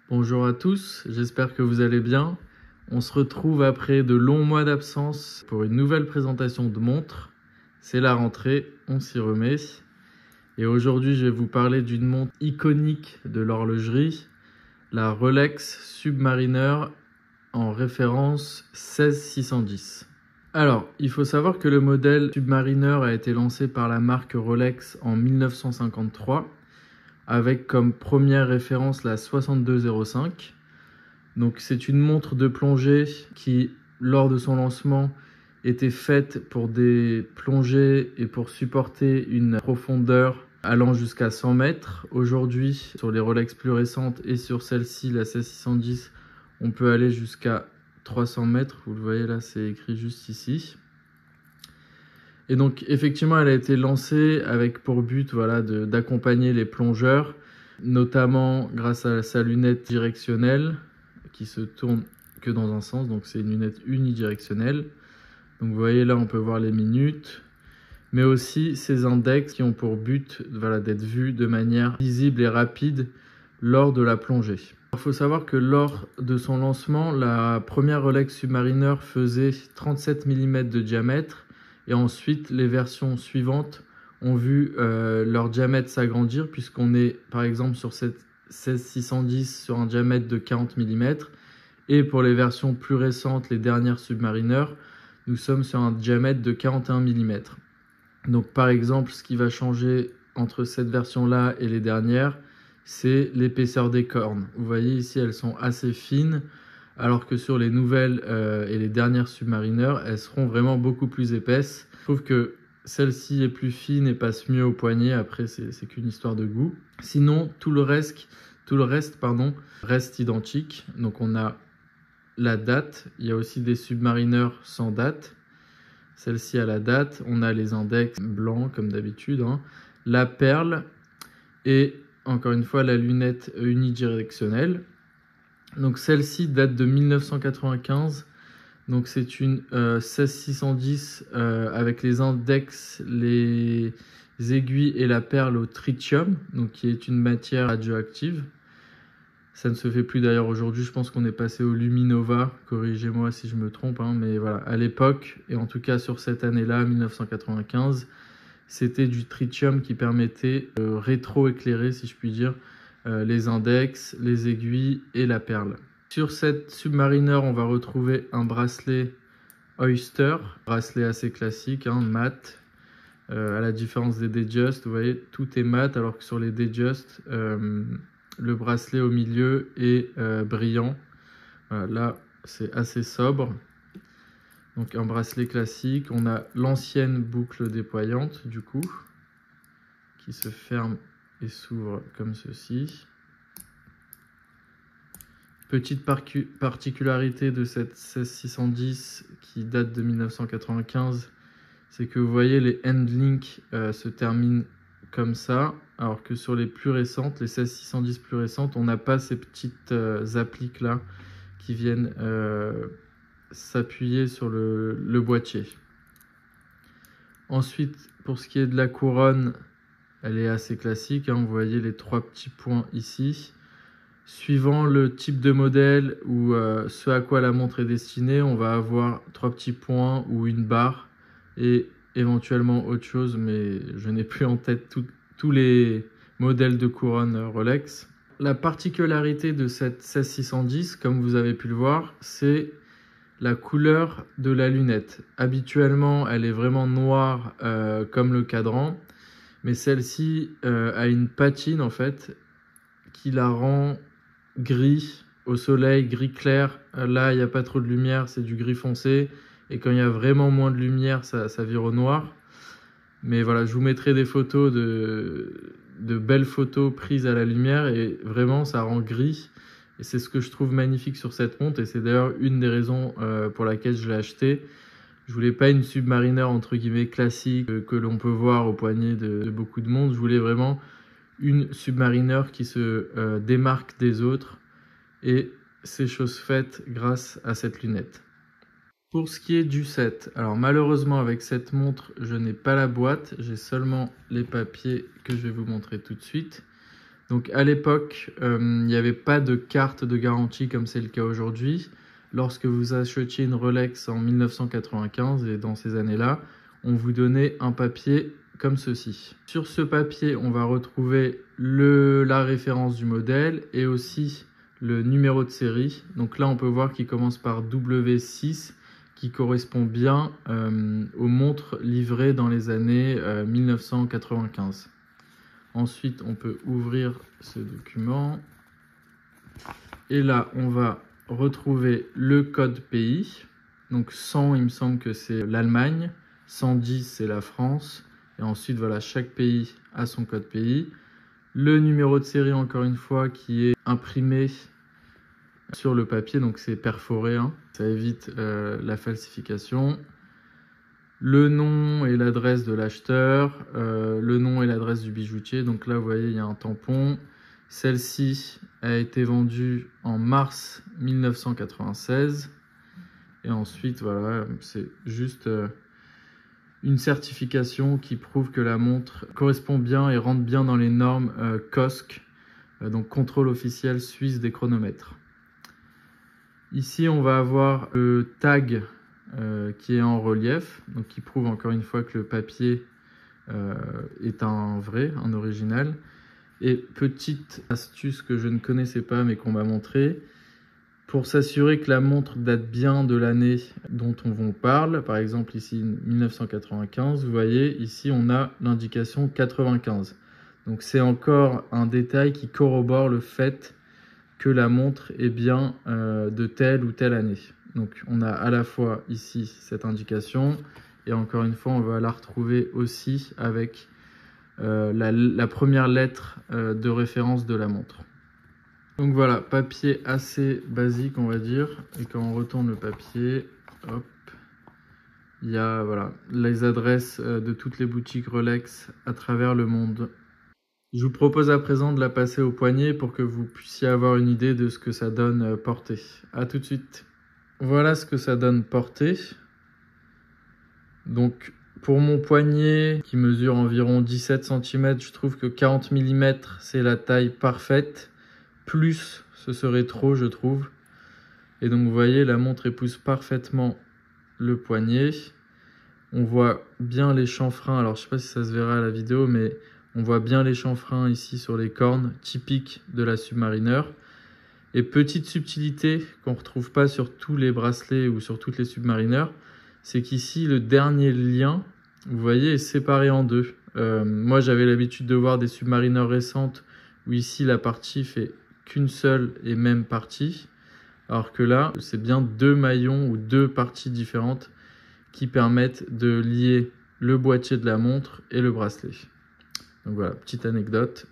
Bonjour à tous, j'espère que vous allez bien. On se retrouve après de longs mois d'absence pour une nouvelle présentation de montres. C'est la rentrée, on s'y remet. Et aujourd'hui, je vais vous parler d'une montre iconique de l'horlogerie, la Rolex Submariner en référence 16610. Alors, il faut savoir que le modèle Submariner a été lancé par la marque Rolex en 1953 avec comme première référence la 6205. Donc c'est une montre de plongée qui, lors de son lancement, était faite pour des plongées et pour supporter une profondeur allant jusqu'à 100 mètres. Aujourd'hui, sur les Rolex plus récentes et sur celle-ci, la 16610, on peut aller jusqu'à 300 mètres. Vous le voyez là, c'est écrit juste ici. Et donc effectivement, elle a été lancée avec pour but d'accompagner les plongeurs, notamment grâce à sa lunette directionnelle qui se tourne que dans un sens, donc c'est une lunette unidirectionnelle. Donc vous voyez là, on peut voir les minutes, mais aussi ces index qui ont pour but d'être vus de manière visible et rapide lors de la plongée. Il faut savoir que lors de son lancement, la première Rolex Submariner faisait 37 mm de diamètre, et ensuite les versions suivantes ont vu leur diamètre s'agrandir, puisqu'on est par exemple sur cette 16610 sur un diamètre de 40 mm, et pour les versions plus récentes, les dernières Submariner, nous sommes sur un diamètre de 41 mm. Donc par exemple, ce qui va changer entre cette version-là et les dernières, c'est l'épaisseur des cornes. Vous voyez ici, elles sont assez fines, alors que sur les nouvelles et les dernières Submariner, elles seront vraiment beaucoup plus épaisses. Je trouve que celle-ci est plus fine et passe mieux au poignet. Après, c'est qu'une histoire de goût. Sinon, tout le reste reste identique. Donc on a la date. Il y a aussi des Submariner sans date. Celle-ci a la date. On a les index blancs comme d'habitude, hein. La perle et encore une fois la lunette unidirectionnelle. Donc celle-ci date de 1995. Donc c'est une 16610 avec les index, les aiguilles et la perle au tritium, donc qui est une matière radioactive. Ça ne se fait plus d'ailleurs aujourd'hui, je pense qu'on est passé au Luminova, corrigez-moi si je me trompe, hein, mais voilà, à l'époque, et en tout cas sur cette année-là, 1995, c'était du tritium qui permettait de rétro-éclairer, si je puis dire, les index, les aiguilles et la perle. Sur cette Submariner, on va retrouver un bracelet Oyster, bracelet assez classique, hein, mat, à la différence des Datejust, vous voyez, tout est mat, alors que sur les Datejust, le bracelet au milieu est brillant. Voilà, là, c'est assez sobre. Donc un bracelet classique. On a l'ancienne boucle déployante, du coup, qui se ferme et s'ouvre comme ceci. Petite particularité de cette 16610 qui date de 1995, c'est que vous voyez les endlinks se terminent comme ça, alors que sur les plus récentes, les 16610 plus récentes, on n'a pas ces petites appliques là qui viennent s'appuyer sur le boîtier. Ensuite, pour ce qui est de la couronne, elle est assez classique, hein, vous voyez les trois petits points ici. Suivant le type de modèle ou ce à quoi la montre est destinée, on va avoir trois petits points ou une barre et éventuellement autre chose, mais je n'ai plus en tête tous les modèles de couronne Rolex. La particularité de cette 16610, comme vous avez pu le voir, c'est la couleur de la lunette. Habituellement, elle est vraiment noire comme le cadran, mais celle-ci a une patine en fait qui la rend gris au soleil, gris clair. Là, il n'y a pas trop de lumière, c'est du gris foncé. Et quand il y a vraiment moins de lumière, ça vire au noir. Mais voilà, je vous mettrai des photos de belles photos prises à la lumière. Et vraiment, ça rend gris. Et c'est ce que je trouve magnifique sur cette montre. Et c'est d'ailleurs une des raisons pour laquelle je l'ai achetée. Je voulais pas une Submariner entre guillemets classique que l'on peut voir au poignet de beaucoup de monde. Je voulais vraiment une Submariner qui se démarque des autres, et c'est chose faite grâce à cette lunette. Pour ce qui est du set, alors malheureusement avec cette montre je n'ai pas la boîte, j'ai seulement les papiers que je vais vous montrer tout de suite. Donc à l'époque, il n'y avait pas de carte de garantie comme c'est le cas aujourd'hui. Lorsque vous achetiez une Rolex en 1995 et dans ces années-là, on vous donnait un papier comme ceci. Sur ce papier, on va retrouver la référence du modèle et aussi le numéro de série. Donc là, on peut voir qu'il commence par W6, qui correspond bien aux montres livrées dans les années 1995. Ensuite, on peut ouvrir ce document. Et là, on va retrouver le code pays. Donc 100, il me semble que c'est l'Allemagne. 110, c'est la France. Et ensuite, voilà, chaque pays a son code pays. Le numéro de série, encore une fois, qui est imprimé sur le papier. Donc c'est perforé, hein. Ça évite la falsification. Le nom et l'adresse de l'acheteur. Le nom et l'adresse du bijoutier. Donc là, vous voyez, il y a un tampon. Celle-ci a été vendue en mars 1996. Et ensuite, voilà, c'est juste une certification qui prouve que la montre correspond bien et rentre bien dans les normes COSC, donc contrôle officiel suisse des chronomètres. Ici, on va avoir le tag qui est en relief, donc qui prouve encore une fois que le papier est un vrai, un original. Et petite astuce que je ne connaissais pas mais qu'on m'a montré, pour s'assurer que la montre date bien de l'année dont on vous parle, par exemple ici 1995, vous voyez ici on a l'indication 95. Donc c'est encore un détail qui corrobore le fait que la montre est bien de telle ou telle année. Donc on a à la fois ici cette indication et encore une fois on va la retrouver aussi avec la première lettre de référence de la montre. Donc voilà, papier assez basique on va dire. Et quand on retourne le papier, hop, il y a voilà, les adresses de toutes les boutiques Rolex à travers le monde. Je vous propose à présent de la passer au poignet pour que vous puissiez avoir une idée de ce que ça donne portée. A tout de suite. Voilà ce que ça donne portée. Donc pour mon poignet qui mesure environ 17 cm, je trouve que 40 mm c'est la taille parfaite. Plus ce serait trop, je trouve. Et donc vous voyez, la montre épouse parfaitement le poignet. On voit bien les chanfreins. Alors je sais pas si ça se verra à la vidéo, mais on voit bien les chanfreins ici sur les cornes, typiques de la Submariner. Et petite subtilité qu'on ne retrouve pas sur tous les bracelets ou sur toutes les Submariner, c'est qu'ici le dernier lien, vous voyez, est séparé en deux. Moi j'avais l'habitude de voir des Submariner récentes où ici la partie fait qu'une seule et même partie, alors que là c'est bien deux maillons ou deux parties différentes qui permettent de lier le boîtier de la montre et le bracelet. Donc voilà, petite anecdote.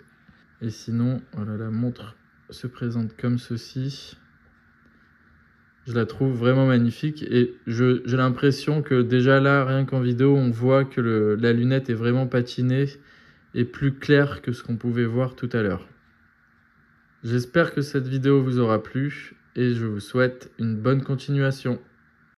Et sinon, voilà, la montre se présente comme ceci. Je la trouve vraiment magnifique et j'ai l'impression que déjà là, rien qu'en vidéo, on voit que la lunette est vraiment patinée et plus claire que ce qu'on pouvait voir tout à l'heure. J'espère que cette vidéo vous aura plu et je vous souhaite une bonne continuation.